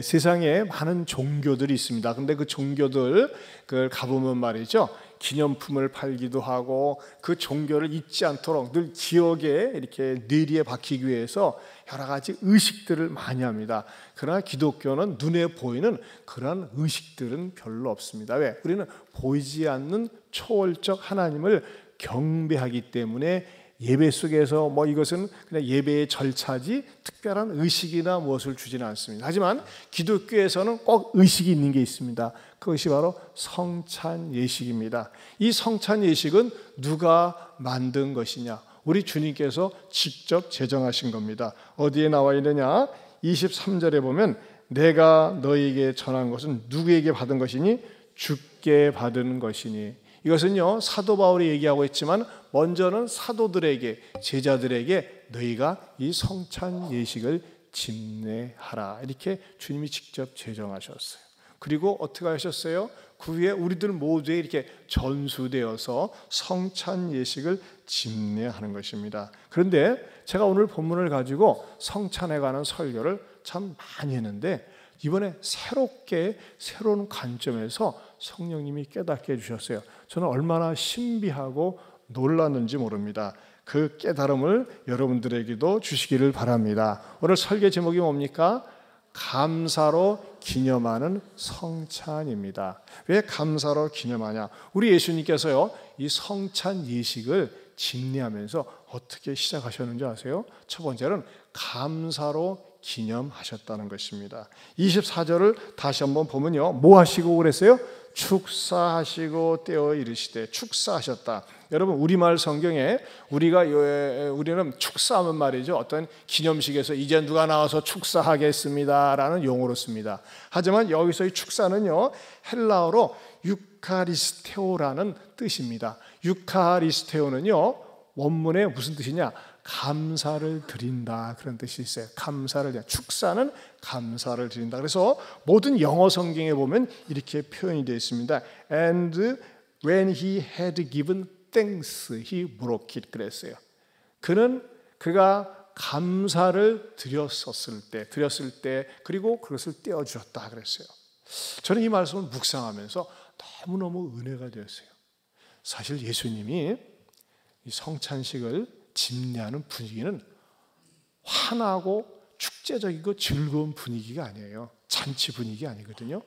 세상에 많은 종교들이 있습니다. 근데 그 종교들 그걸 가보면 말이죠, 기념품을 팔기도 하고 그 종교를 잊지 않도록 늘 기억에 이렇게 뇌리에 박히기 위해서 여러 가지 의식들을 많이 합니다. 그러나 기독교는 눈에 보이는 그런 의식들은 별로 없습니다. 왜? 우리는 보이지 않는 초월적 하나님을 경배하기 때문에 예배 속에서 이것은 그냥 예배의 절차지 특별한 의식이나 무엇을 주지는 않습니다. 하지만 기독교에서는 꼭 의식이 있는 게 있습니다. 그것이 바로 성찬 예식입니다. 이 성찬 예식은 누가 만든 것이냐? 우리 주님께서 직접 제정하신 겁니다. 어디에 나와 있느냐? 23절에 보면 내가 너희에게 전한 것은 누구에게 받은 것이니? 주께 받은 것이니. 이것은요, 사도 바울이 얘기하고 있지만 먼저는 사도들에게, 제자들에게 너희가 이 성찬 예식을 집례하라, 이렇게 주님이 직접 제정하셨어요. 그리고 어떻게 하셨어요? 그 위에 우리들 모두에 이렇게 전수되어서 성찬 예식을 집례하는 것입니다. 그런데 제가 오늘 본문을 가지고 성찬에 관한 설교를 참 많이 했는데 이번에 새로운 관점에서 성령님이 깨닫게 해주셨어요. 저는 얼마나 신비하고 놀랐는지 모릅니다. 그 깨달음을 여러분들에게도 주시기를 바랍니다. 오늘 설교 제목이 뭡니까? 감사로 기념하는 성찬입니다. 왜 감사로 기념하냐? 우리 예수님께서요, 이 성찬 예식을 집례하면서 어떻게 시작하셨는지 아세요? 첫 번째는 감사로 기념하셨다는 것입니다. 24절을 다시 한번 보면요, 뭐 하시고 그랬어요? 축사하시고 떼어 이르시되. 축사하셨다. 여러분, 우리말 성경에 우리는 축사하면 말이죠, 어떤 기념식에서 이제 누가 나와서 축사하겠습니다라는 용어로 씁니다. 하지만 여기서 이 축사는요, 헬라어로 유카리스테오라는 뜻입니다. 유카리스테오는요, 원문에 무슨 뜻이냐? 감사를 드린다, 그런 뜻이 있어요. 감사를, 축사는 감사를 드린다. 그래서 모든 영어 성경에 보면 이렇게 표현이 되어 있습니다. And when he had given thanks, he broke it. 그랬어요. 그가 감사를 드렸을 때 그리고 그것을 떼어 주었다 그랬어요. 저는 이 말씀을 묵상하면서 너무너무 은혜가 되었어요. 사실 예수님이 이 성찬식을 집례하는 분위기는 환하고 축제적이고 즐거운 분위기가 아니에요. 잔치 분위기 아니거든요.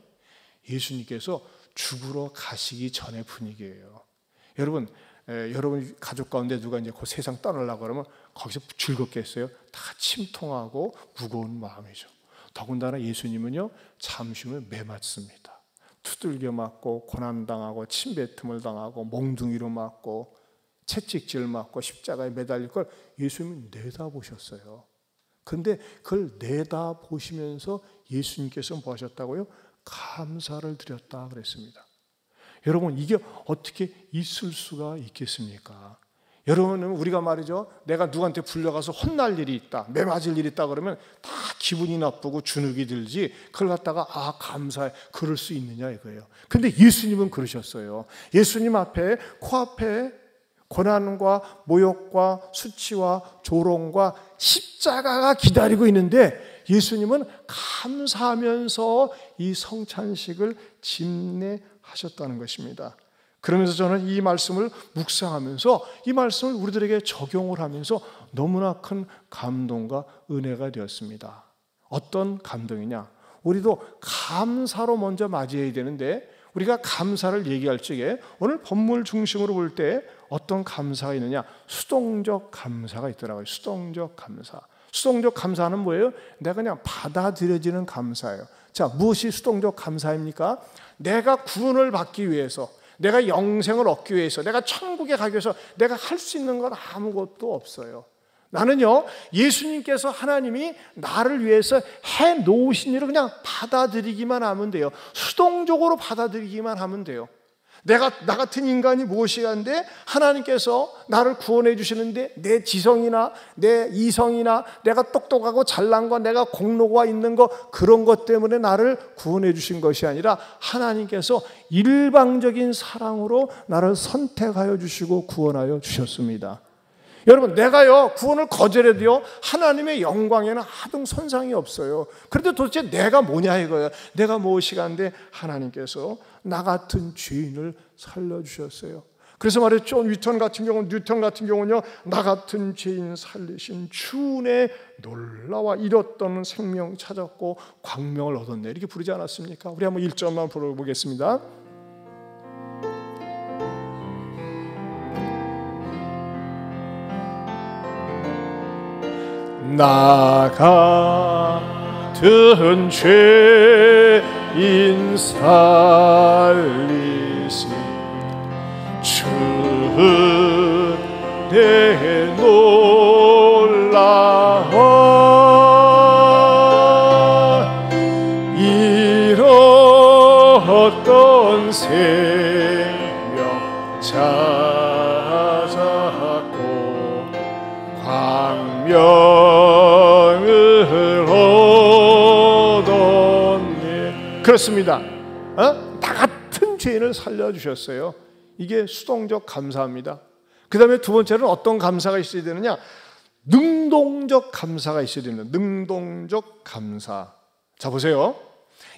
예수님께서 죽으러 가시기 전의 분위기예요. 여러분 가족 가운데 누가 이제 그 세상 떠나려고 그러면 거기서 즐겁겠어요? 다 침통하고 무거운 마음이죠. 더군다나 예수님은요, 잠시면 매맞습니다. 두들겨 맞고 고난당하고 침뱉음을 당하고 몽둥이로 맞고 채찍질 맞고 십자가에 매달릴 걸 예수님은 내다보셨어요. 그런데 그걸 내다보시면서 예수님께서 뭐 하셨다고요? 감사를 드렸다 그랬습니다. 여러분, 이게 어떻게 있을 수가 있겠습니까? 여러분은 우리가 말이죠, 내가 누구한테 불려가서 혼날 일이 있다, 매맞을 일이 있다 그러면 다 기분이 나쁘고 주눅이 들지, 그걸 갖다가 감사해, 그럴 수 있느냐 이거예요. 근데 예수님은 그러셨어요. 예수님 앞에, 코앞에 고난과 모욕과 수치와 조롱과 십자가가 기다리고 있는데 예수님은 감사하면서 이 성찬식을 집례하셨다는 것입니다. 그러면서 저는 이 말씀을 묵상하면서 이 말씀을 우리들에게 적용을 하면서 너무나 큰 감동과 은혜가 되었습니다. 어떤 감동이냐? 우리도 감사로 먼저 맞이해야 되는데 우리가 감사를 얘기할 적에 오늘 본문 중심으로 볼 때 어떤 감사가 있느냐? 수동적 감사가 있더라고요. 수동적 감사. 수동적 감사는 뭐예요? 내가 그냥 받아들여지는 감사예요. 자, 무엇이 수동적 감사입니까? 내가 구원을 받기 위해서, 내가 영생을 얻기 위해서, 내가 천국에 가기 위해서 내가 할 수 있는 건 아무것도 없어요. 나는요, 예수님께서 하나님이 나를 위해서 해놓으신 일을 그냥 받아들이기만 하면 돼요. 수동적으로 받아들이기만 하면 돼요. 나 같은 인간이 무엇이간데 하나님께서 나를 구원해 주시는데 내 지성이나 내 이성이나 내가 똑똑하고 잘난 거, 내가 공로가 있는 거, 그런 것 때문에 나를 구원해 주신 것이 아니라 하나님께서 일방적인 사랑으로 나를 선택하여 주시고 구원하여 주셨습니다. 여러분, 내가요 구원을 거절해도요 하나님의 영광에는 하등 손상이 없어요. 그런데 도대체 내가 뭐냐 이거예요. 내가 무엇이가 한데 하나님께서 나 같은 죄인을 살려주셨어요. 그래서 말이에요. 존 뉴턴 같은 경우는요 나 같은 죄인 살리신 주의 놀라와 이뤘던 생명 찾았고 광명을 얻었네 이렇게 부르지 않았습니까? 우리 한번 1절만 불러보겠습니다. 나 같은 죄인 살리신 주의 놀라운 이뤘던 생명 찾았고 광명을 얻었네. 그렇습니다. 나 같은 죄인을 살려주셨어요. 이게 수동적 감사입니다. 그 다음에 두 번째는 어떤 감사가 있어야 되느냐? 능동적 감사가 있어야 됩니다. 능동적 감사. 자, 보세요.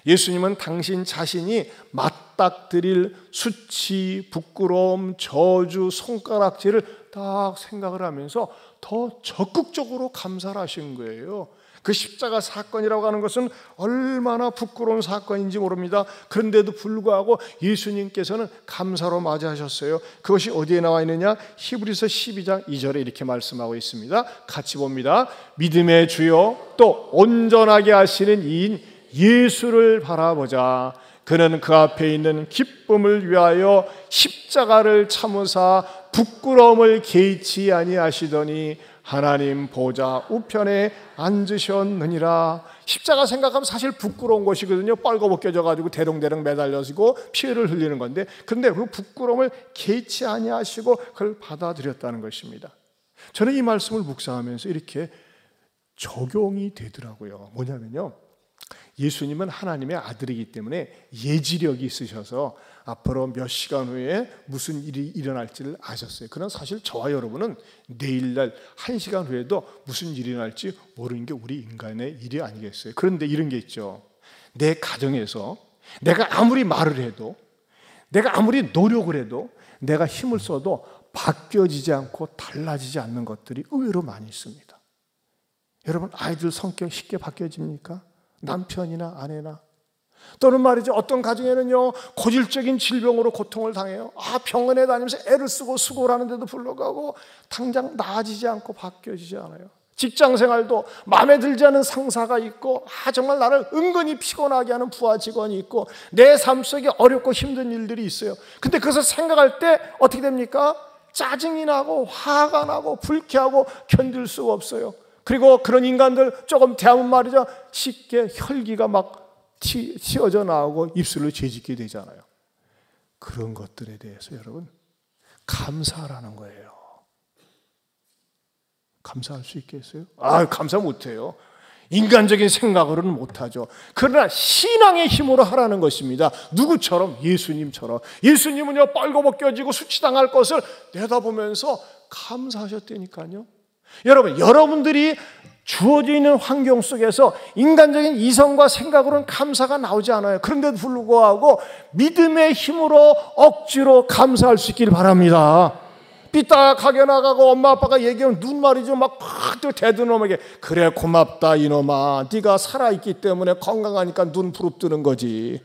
예수님은 당신 자신이 맞닥뜨릴 수치, 부끄러움, 저주, 손가락질을 딱 생각을 하면서 더 적극적으로 감사를 하신 거예요. 그 십자가 사건이라고 하는 것은 얼마나 부끄러운 사건인지 모릅니다. 그런데도 불구하고 예수님께서는 감사로 맞이하셨어요. 그것이 어디에 나와 있느냐? 히브리서 12장 2절에 이렇게 말씀하고 있습니다. 같이 봅니다. 믿음의 주요 또 온전하게 하시는 이인 예수를 바라보자. 그는 그 앞에 있는 기쁨을 위하여 십자가를 참으사 부끄러움을 개의치 아니하시더니 하나님 보좌 우편에 앉으셨느니라. 십자가 생각하면 사실 부끄러운 것이거든요. 뻘거벗겨져가지고 대롱대롱 매달려지고 피를 흘리는 건데, 그런데 그 부끄러움을 개의치 아니하시고 그걸 받아들였다는 것입니다. 저는 이 말씀을 묵상하면서 이렇게 적용이 되더라고요. 뭐냐면요, 예수님은 하나님의 아들이기 때문에 예지력이 있으셔서 앞으로 몇 시간 후에 무슨 일이 일어날지를 아셨어요. 그러나 사실 저와 여러분은 내일날 1시간 후에도 무슨 일이 일어날지 모르는 게 우리 인간의 일이 아니겠어요. 그런데 이런 게 있죠. 내 가정에서 내가 아무리 말을 해도, 내가 아무리 노력을 해도, 내가 힘을 써도 바뀌어지지 않고 달라지지 않는 것들이 의외로 많이 있습니다. 여러분, 아이들 성격 쉽게 바뀌어집니까? 남편이나 아내나. 또는 말이죠, 어떤 가정에는요 고질적인 질병으로 고통을 당해요. 병원에 다니면서 애를 쓰고 수고를 하는데도 불구하고 당장 나아지지 않고 바뀌어지지 않아요. 직장생활도 마음에 들지 않은 상사가 있고 정말 나를 은근히 피곤하게 하는 부하 직원이 있고 내 삶 속에 어렵고 힘든 일들이 있어요. 근데 그것을 생각할 때 어떻게 됩니까? 짜증이 나고 화가 나고 불쾌하고 견딜 수가 없어요. 그리고 그런 인간들 조금 대하면 말이죠, 쉽게 혈기가 막 튀어져 나오고 입술로 죄짓게 되잖아요. 그런 것들에 대해서 여러분 감사하라는 거예요. 감사할 수 있겠어요? 감사 못해요. 인간적인 생각으로는 못하죠. 그러나 신앙의 힘으로 하라는 것입니다. 누구처럼? 예수님처럼. 예수님은요 빨고벗겨지고 수치당할 것을 내다보면서 감사하셨다니까요. 여러분, 여러분들이 주어져 있는 환경 속에서 인간적인 이성과 생각으로는 감사가 나오지 않아요. 그런데도 불구하고 믿음의 힘으로 억지로 감사할 수 있길 바랍니다. 삐딱하게 나가고 엄마 아빠가 얘기하면 눈 말이죠 막 대든 놈에게 그래 고맙다 이놈아, 네가 살아있기 때문에 건강하니까 눈 부릅뜨는 거지.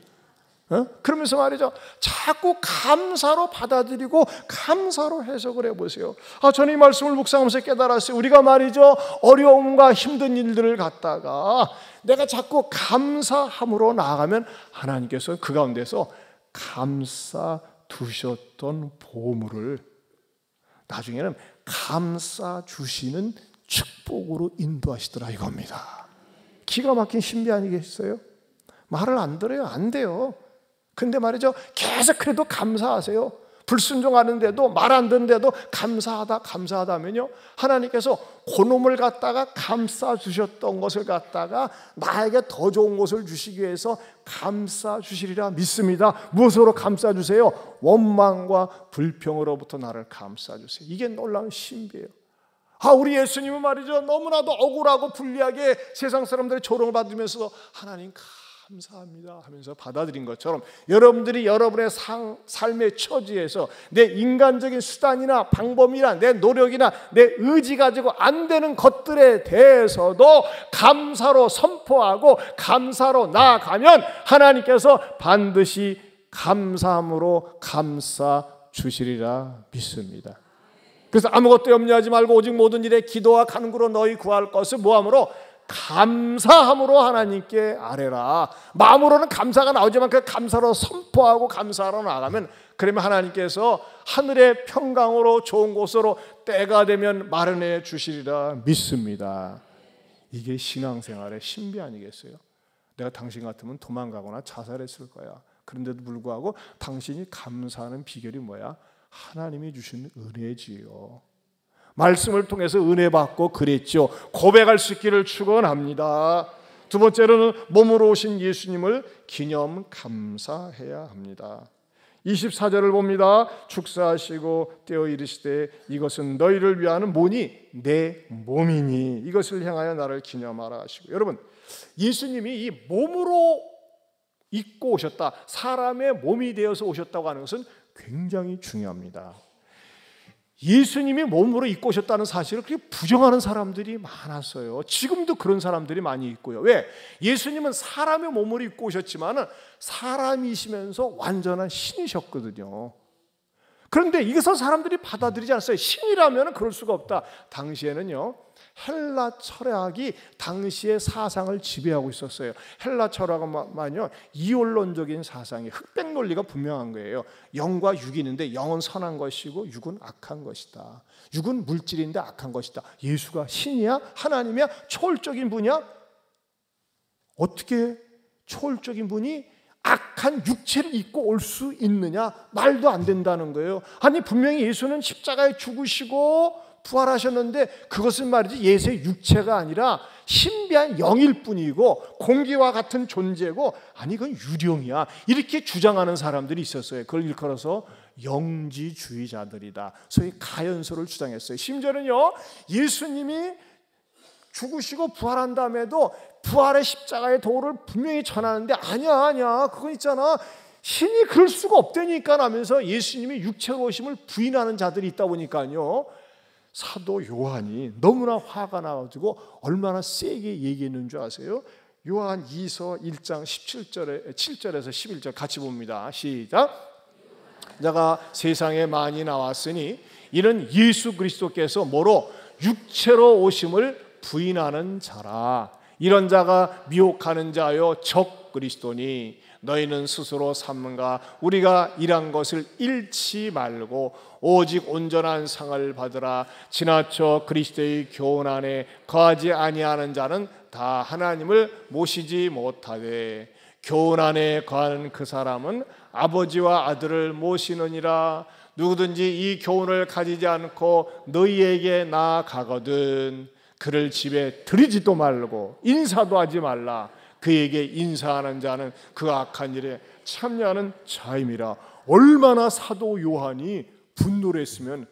그러면서 말이죠, 자꾸 감사로 받아들이고 감사로 해석을 해보세요. 저는 이 말씀을 묵상하면서 깨달았어요. 우리가 말이죠 어려움과 힘든 일들을 갖다가 내가 자꾸 감사함으로 나아가면 하나님께서 그 가운데서 감싸 두셨던 보물을 나중에는 감싸 주시는 축복으로 인도하시더라 이겁니다. 기가 막힌 신비 아니겠어요? 말을 안 들어요. 안 돼요. 근데 말이죠, 계속 그래도 감사하세요. 불순종하는데도 말 안 듣는데도 감사하다 하면요, 하나님께서 그놈을 갖다가 감싸 주셨던 것을 갖다가 나에게 더 좋은 것을 주시기 위해서 감싸 주시리라 믿습니다. 무엇으로 감싸 주세요? 원망과 불평으로부터 나를 감싸 주세요. 이게 놀라운 신비예요. 우리 예수님은 말이죠, 너무나도 억울하고 불리하게 세상 사람들의 조롱을 받으면서 하나님 감사합니다 하면서 받아들인 것처럼, 여러분들이 여러분의 삶의 처지에서 내 인간적인 수단이나 방법이나 내 노력이나 내 의지 가지고 안 되는 것들에 대해서도 감사로 선포하고 감사로 나아가면 하나님께서 반드시 감사함으로 감싸 주시리라 믿습니다. 그래서 아무것도 염려하지 말고 오직 모든 일에 기도와 간구로 너희 구할 것을 뭐함으로? 감사함으로 하나님께 아뢰라. 마음으로는 감사가 나오지만 그 감사로 선포하고 감사하러 나가면, 그러면 하나님께서 하늘의 평강으로 좋은 곳으로 때가 되면 마련해 주시리라 믿습니다. 이게 신앙생활의 신비 아니겠어요? 내가 당신 같으면 도망가거나 자살했을 거야. 그런데도 불구하고 당신이 감사하는 비결이 뭐야? 하나님이 주신 은혜지요. 말씀을 통해서 은혜 받고 그랬죠. 고백할 수 있기를 축원합니다. 두 번째로는 몸으로 오신 예수님을 기념 감사해야 합니다. 24절을 봅니다. 축사하시고 떼어 이르시되 이것은 너희를 위하는 뭐니? 내 몸이니 이것을 향하여 나를 기념하라 하시고. 여러분, 예수님이 이 몸으로 입고 오셨다, 사람의 몸이 되어서 오셨다고 하는 것은 굉장히 중요합니다. 예수님이 몸으로 입고 오셨다는 사실을 그렇게 부정하는 사람들이 많았어요. 지금도 그런 사람들이 많이 있고요. 왜? 예수님은 사람의 몸으로 입고 오셨지만 사람이시면서 완전한 신이셨거든요. 그런데 이것을 사람들이 받아들이지 않았어요. 신이라면 그럴 수가 없다. 당시에는요, 헬라 철학이 당시의 사상을 지배하고 있었어요. 헬라 철학은요, 이원론적인 사상이, 흑백 논리가 분명한 거예요. 영과 육이 있는데 영은 선한 것이고 육은 악한 것이다. 육은 물질인데 악한 것이다. 예수가 신이야? 하나님이야? 초월적인 분이야? 어떻게 초월적인 분이 악한 육체를 입고 올 수 있느냐? 말도 안 된다는 거예요. 아니, 분명히 예수는 십자가에 죽으시고 부활하셨는데 그것은 말이지 예수의 육체가 아니라 신비한 영일 뿐이고 공기와 같은 존재고, 아니 그건 유령이야, 이렇게 주장하는 사람들이 있었어요. 그걸 일컬어서 영지주의자들이다, 소위 가연소를 주장했어요. 심지어는요, 예수님이 죽으시고 부활한 다음에도 부활의 십자가의 도를 분명히 전하는데 아니야 그건 있잖아, 신이 그럴 수가 없다니까 하면서 예수님이 육체로 오심을 부인하는 자들이 있다 보니까요, 사도 요한이 너무나 화가 나가지고 얼마나 세게 얘기했는 줄 아세요? 요한 2서 1장 7절에서 11절 같이 봅니다. 시작. 자가 세상에 많이 나왔으니 이는 예수 그리스도께서 뭐로? 육체로 오심을 부인하는 자라. 이런 자가 미혹하는 자요 적 그리스도니 너희는 스스로 삼가 우리가 일한 것을 잃지 말고 오직 온전한 상을 받으라. 지나쳐 그리스도의 교훈 안에 거하지 아니하는 자는 다 하나님을 모시지 못하되 교훈 안에 거하는 그 사람은 아버지와 아들을 모시느니라. 누구든지 이 교훈을 가지지 않고 너희에게 나아가거든 그를 집에 들이지도 말고 인사도 하지 말라. 그에게 인사하는 자는 그 악한 일에 참여하는 자임이라. 얼마나 사도 요한이 분노를 했으면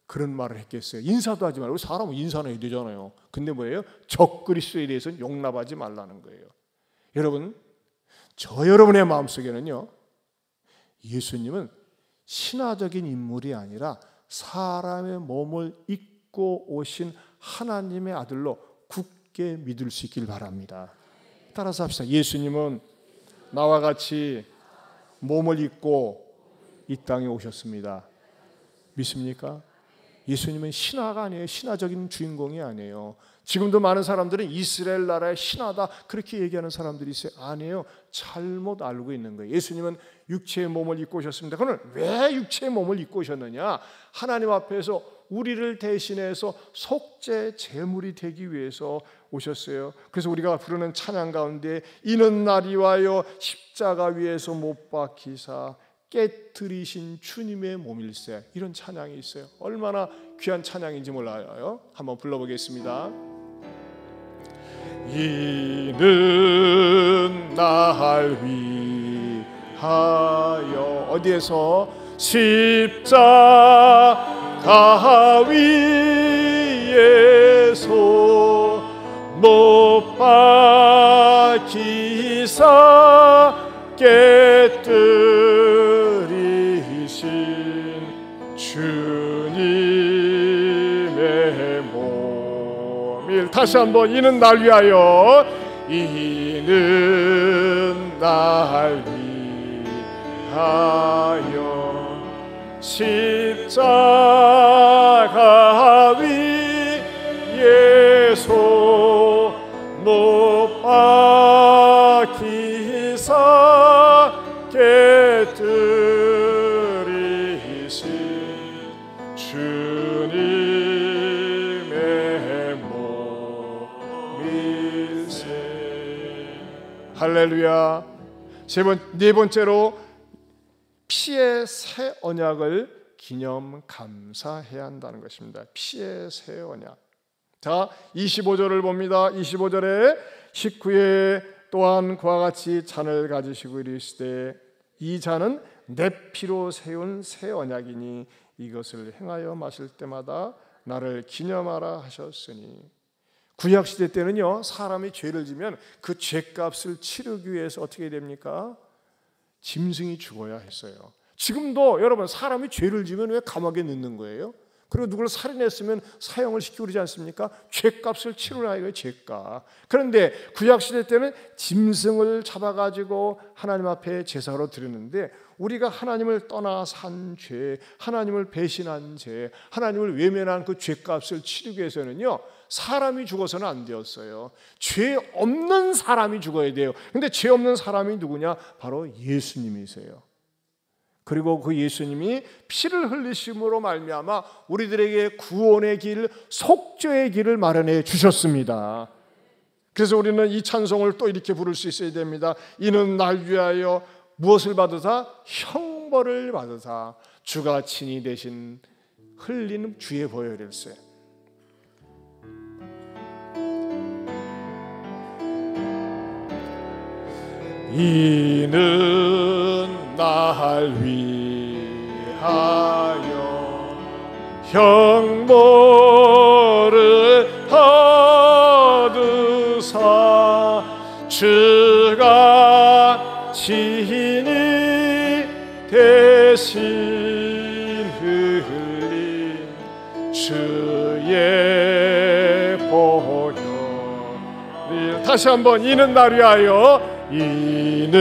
그런 말을 했겠어요. 인사도 하지 말고, 사람은 인사는 해야 되잖아요. 근데 뭐예요? 적 그리스도에 대해서는 용납하지 말라는 거예요. 여러분, 저 여러분의 마음속에는요, 예수님은 신화적인 인물이 아니라 사람의 몸을 입고 오신 하나님의 아들로 굳게 믿을 수 있길 바랍니다. 따라서 합시다. 예수님은 나와 같이 몸을 입고 이 땅에 오셨습니다. 믿습니까? 예수님은 신화가 아니에요. 신화적인 주인공이 아니에요. 지금도 많은 사람들은 이스라엘 나라의 신화다 그렇게 얘기하는 사람들이 있어요. 아니에요. 잘못 알고 있는 거예요. 예수님은 육체의 몸을 입고 오셨습니다. 그러면 왜 육체의 몸을 입고 오셨느냐? 하나님 앞에서 우리를 대신해서 속죄 제물이 되기 위해서 오셨어요. 그래서 우리가 부르는 찬양 가운데 이는 날이 와요 십자가 위에서 못 박히사 깨트리신 주님의 몸일세, 이런 찬양이 있어요. 얼마나 귀한 찬양인지 몰라요. 한번 불러보겠습니다. 이는 날 위하여 어디에서 십자가 위에서 위에서 못 박히사 깨뜨리신 주님의 몸. 다시 한번 이는 날 위하여, 이는 날 위하여 십자가 위에서 못 박히사 깨뜨리신 주님의 몸일세. 할렐루야. 네 번째로 피의 새 언약을 기념 감사해야 한다는 것입니다. 피의 새 언약. 자, 25절을 봅니다. 25절에 식후에 또한 그와 같이 잔을 가지시고 이르시되 이 잔은 내 피로 세운 새 언약이니 이것을 행하여 마실 때마다 나를 기념하라 하셨으니. 구약시대 때는요, 사람이 죄를 지면 그 죄값을 치르기 위해서 어떻게 됩니까? 짐승이 죽어야 했어요. 지금도 여러분, 사람이 죄를 지면 왜 감옥에 넣는 거예요? 그리고 누구를 살인했으면 사형을 시키고 그러지 않습니까? 죄값을 치르라 이거예요, 죄값. 그런데 구약시대 때는 짐승을 잡아가지고 하나님 앞에 제사로 드렸는데, 우리가 하나님을 떠나 산 죄, 하나님을 배신한 죄, 하나님을 외면한 그 죄값을 치르기 위해서는요, 사람이 죽어서는 안 되었어요. 죄 없는 사람이 죽어야 돼요. 근데 죄 없는 사람이 누구냐? 바로 예수님이세요. 그리고 그 예수님이 피를 흘리심으로 말미암아 우리들에게 구원의 길, 속죄의 길을 마련해 주셨습니다. 그래서 우리는 이 찬송을 또 이렇게 부를 수 있어야 됩니다. 이는 날 위하여 무엇을 받으사? 형벌을 받으사 주가 친히 대신 흘리는 주의 보혈일세. 이는 날 위하여 형벌을 받으사 주가 친히 대신 흘린 주의 보혈. 다시 한번, 이는 날 위하여, 이는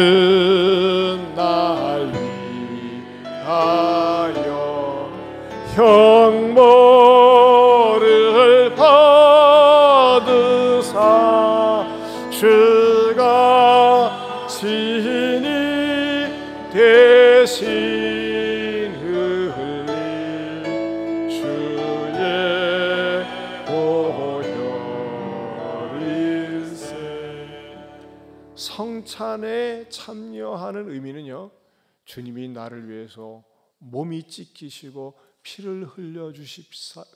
날 위하여 형벌을 받으사 주가 친히 대신 흘린 주의 보혈일세. 성찬에 참여하는 의미는요, 주님이 나를 위해서 몸이 찢기시고 피를 흘려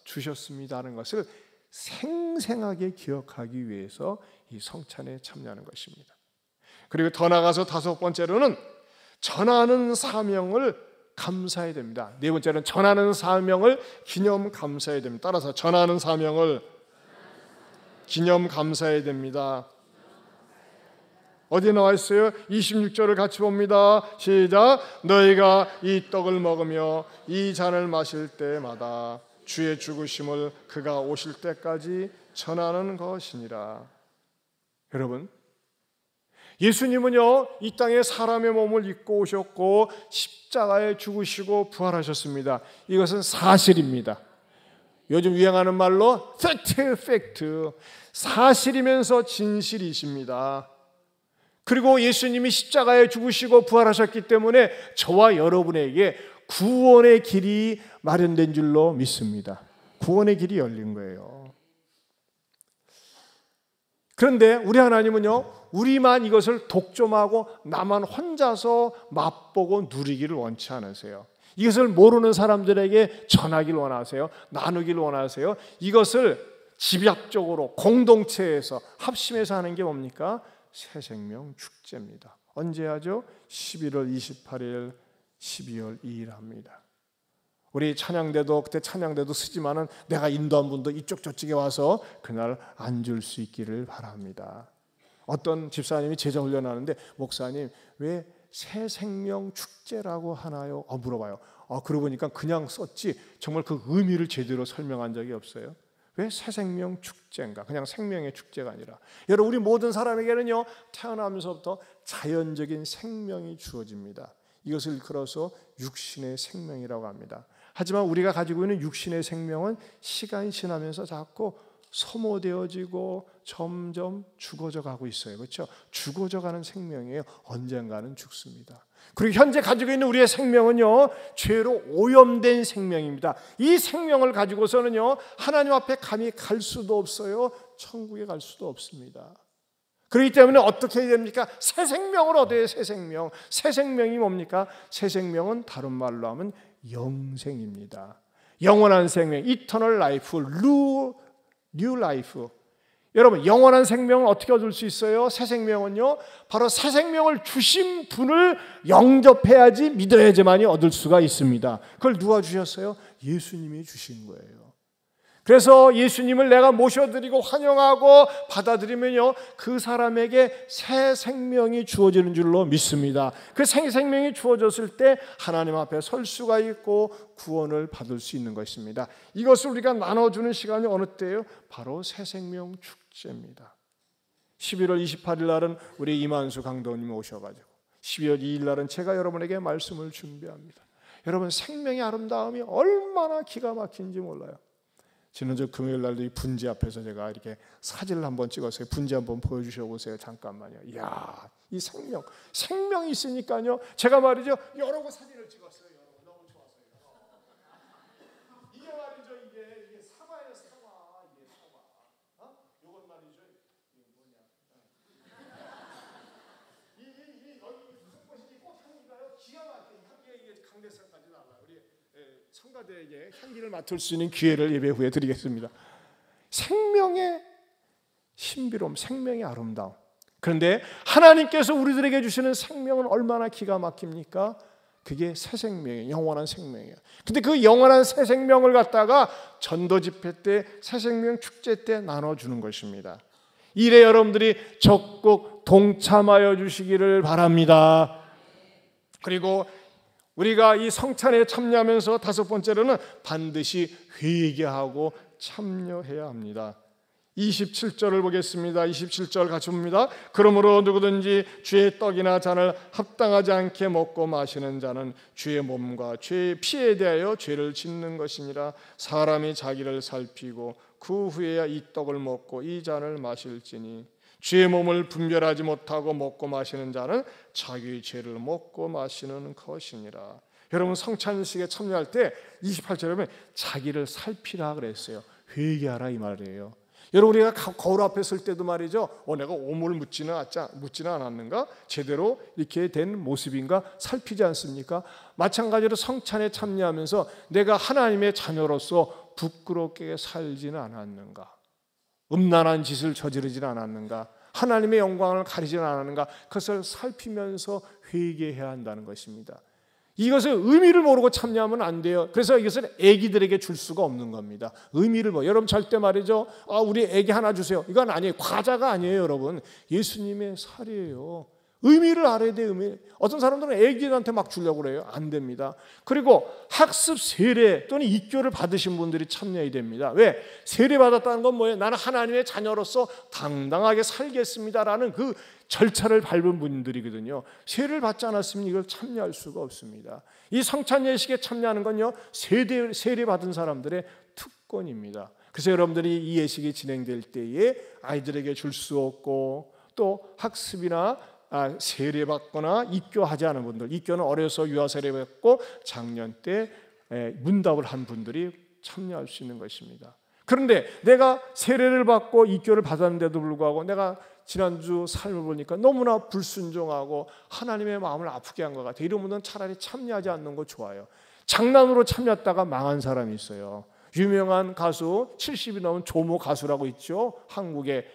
주셨습니다 하는 것을 생생하게 기억하기 위해서 이 성찬에 참여하는 것입니다. 그리고 더 나아가서 다섯 번째로는 전하는 사명을 감사해야 됩니다. 네 번째는 전하는 사명을 기념 감사해야 됩니다. 따라서 전하는 사명을 기념 감사해야 됩니다. 어디 나와 있어요? 26절을 같이 봅니다. 시작. 너희가 이 떡을 먹으며 이 잔을 마실 때마다 주의 죽으심을 그가 오실 때까지 전하는 것이니라. 여러분, 예수님은요, 이 땅에 사람의 몸을 입고 오셨고 십자가에 죽으시고 부활하셨습니다. 이것은 사실입니다. 요즘 유행하는 말로 팩트, 사실이면서 진실이십니다. 그리고 예수님이 십자가에 죽으시고 부활하셨기 때문에 저와 여러분에게 구원의 길이 마련된 줄로 믿습니다. 구원의 길이 열린 거예요. 그런데 우리 하나님은요, 우리만 이것을 독점하고 나만 혼자서 맛보고 누리기를 원치 않으세요. 이것을 모르는 사람들에게 전하기를 원하세요. 나누기를 원하세요. 이것을 집약적으로 공동체에서 합심해서 하는 게 뭡니까? 새생명 축제입니다. 언제 하죠? 11월 28일, 12월 2일 합니다. 우리 찬양대도 그때 찬양대도 쓰지만은 내가 인도한 분도 이쪽 저쪽에 와서 그날 앉을 수 있기를 바랍니다. 어떤 집사님이 제자 훈련하는데 목사님 왜 새 생명 축제라고 하나요? 물어봐요. 그러고 보니까 그냥 썼지 정말 그 의미를 제대로 설명한 적이 없어요. 왜 새 생명 축제인가? 그냥 생명의 축제가 아니라 여러분 우리 모든 사람에게는요 태어나면서부터 자연적인 생명이 주어집니다. 이것을 일컬어서 육신의 생명이라고 합니다. 하지만 우리가 가지고 있는 육신의 생명은 시간이 지나면서 자꾸 소모되어지고 점점 죽어져 가고 있어요. 그렇죠? 죽어져 가는 생명이에요. 언젠가는 죽습니다. 그리고 현재 가지고 있는 우리의 생명은요 죄로 오염된 생명입니다. 이 생명을 가지고서는요 하나님 앞에 감히 갈 수도 없어요. 천국에 갈 수도 없습니다. 그렇기 때문에 어떻게 해야 됩니까? 새 생명을 얻어야 새 생명. 새 생명이 뭡니까? 새 생명은 다른 말로 하면 영생입니다. 영원한 생명, 이터널 라이프, 뉴 라이프. 여러분 영원한 생명을 어떻게 얻을 수 있어요? 새 생명은요 바로 새 생명을 주신 분을 영접해야지 믿어야지만이 얻을 수가 있습니다. 그걸 누가 주셨어요? 예수님이 주신 거예요. 그래서 예수님을 내가 모셔드리고 환영하고 받아들이면요 그 사람에게 새 생명이 주어지는 줄로 믿습니다. 그 새 생명이 주어졌을 때 하나님 앞에 설 수가 있고 구원을 받을 수 있는 것입니다. 이것을 우리가 나눠주는 시간이 어느 때예요? 바로 새 생명 축제입니다. 11월 28일 날은 우리 이만수 강도님이 오셔가지고 12월 2일 날은 제가 여러분에게 말씀을 준비합니다. 여러분 생명의 아름다움이 얼마나 기가 막힌지 몰라요. 지난주 금요일 날도 이 분지 앞에서 제가 이렇게 사진을 한번 찍었어요. 분지 한번 보여주셔 보세요. 잠깐만요. 이야, 이 생명이 있으니까요. 제가 말이죠 여러 거 사진을 찍었어요. 여러 거 너무 좋았어요. 이게 말이죠 이게 사과예요. 사과. 이게 사과. 이건 말이죠. 이게 뭐냐? 여기 무슨 꽃인지 꽃향기가요. 기가 막히게 향기가 이게 강대상까지 날라요. 우리 성가대에게 향기를 맡을 수 있는 기회를 예배 후에 드리겠습니다. 생명의 신비로움, 생명의 아름다움. 그런데 하나님께서 우리들에게 주시는 생명은 얼마나 기가 막힙니까? 그게 새 생명이에요. 영원한 생명이에요. 근데 그 영원한 새 생명을 갖다가 전도 집회 때, 새 생명 축제 때 나눠주는 것입니다. 이래 여러분들이 적극 동참하여 주시기를 바랍니다. 그리고 우리가 이 성찬에 참여하면서 다섯 번째로는 반드시 회개하고 참여해야 합니다. 27절을 보겠습니다. 27절 같이 봅니다. 그러므로 누구든지 주의 떡이나 잔을 합당하지 않게 먹고 마시는 자는 주의 몸과 주의 피에 대하여 죄를 짓는 것이니라. 사람이 자기를 살피고 그 후에야 이 떡을 먹고 이 잔을 마실지니 주의 몸을 분별하지 못하고 먹고 마시는 자는 자기의 죄를 먹고 마시는 것이니라. 여러분 성찬식에 참여할 때 28절에 보면 자기를 살피라 그랬어요. 회개하라 이 말이에요. 여러분 우리가 거울 앞에 설 때도 말이죠. 내가 오물 묻지는 않았는가? 제대로 이렇게 된 모습인가? 살피지 않습니까? 마찬가지로 성찬에 참여하면서 내가 하나님의 자녀로서 부끄럽게 살지는 않았는가? 음란한 짓을 저지르지는 않았는가? 하나님의 영광을 가리지는 않았는가? 그것을 살피면서 회개해야 한다는 것입니다. 이것을 의미를 모르고 참여하면 안 돼요. 그래서 이것을 애기들에게 줄 수가 없는 겁니다. 의미를 여러분 절대 말이죠. 우리 애기 하나 주세요. 이건 아니에요. 과자가 아니에요, 여러분. 예수님의 살이에요. 의미를 알아야 돼요. 의미. 어떤 사람들은 애기들한테 막 주려고 그래요. 안 됩니다. 그리고 학습 세례 또는 입교를 받으신 분들이 참여해야 됩니다. 왜? 세례 받았다는 건 뭐예요? 나는 하나님의 자녀로서 당당하게 살겠습니다라는 그 절차를 밟은 분들이거든요. 세례를 받지 않았으면 이걸 참여할 수가 없습니다. 이 성찬 예식에 참여하는 건요, 세례 받은 사람들의 특권입니다. 그래서 여러분들이 이 예식이 진행될 때에 아이들에게 줄 수 없고 또 학습이나 세례받거나 입교하지 않은 분들, 입교는 어려서 유아세례 받고 작년 때 문답을 한 분들이 참여할 수 있는 것입니다. 그런데 내가 세례를 받고 입교를 받았는데도 불구하고 내가 지난주 삶을 보니까 너무나 불순종하고 하나님의 마음을 아프게 한 것 같아요. 이런 분들은 차라리 참여하지 않는 거 좋아요. 장난으로 참여했다가 망한 사람이 있어요. 유명한 가수 70이 넘은 조모 가수라고 있죠. 한국의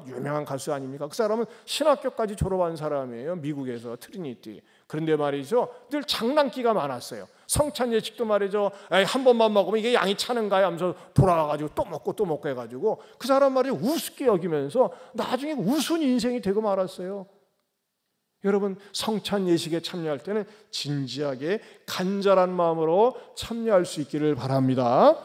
유명한 가수 아닙니까? 그 사람은 신학교까지 졸업한 사람이에요. 미국에서 트리니티. 그런데 말이죠, 늘 장난기가 많았어요. 성찬 예식도 말이죠, 한 번만 먹으면 이게 양이 차는가요 하면서 돌아와가지고 또 먹고 해가지고 그 사람 말이 우습게 여기면서 나중에 우스운 인생이 되고 말았어요. 여러분, 성찬 예식에 참여할 때는 진지하게 간절한 마음으로 참여할 수 있기를 바랍니다.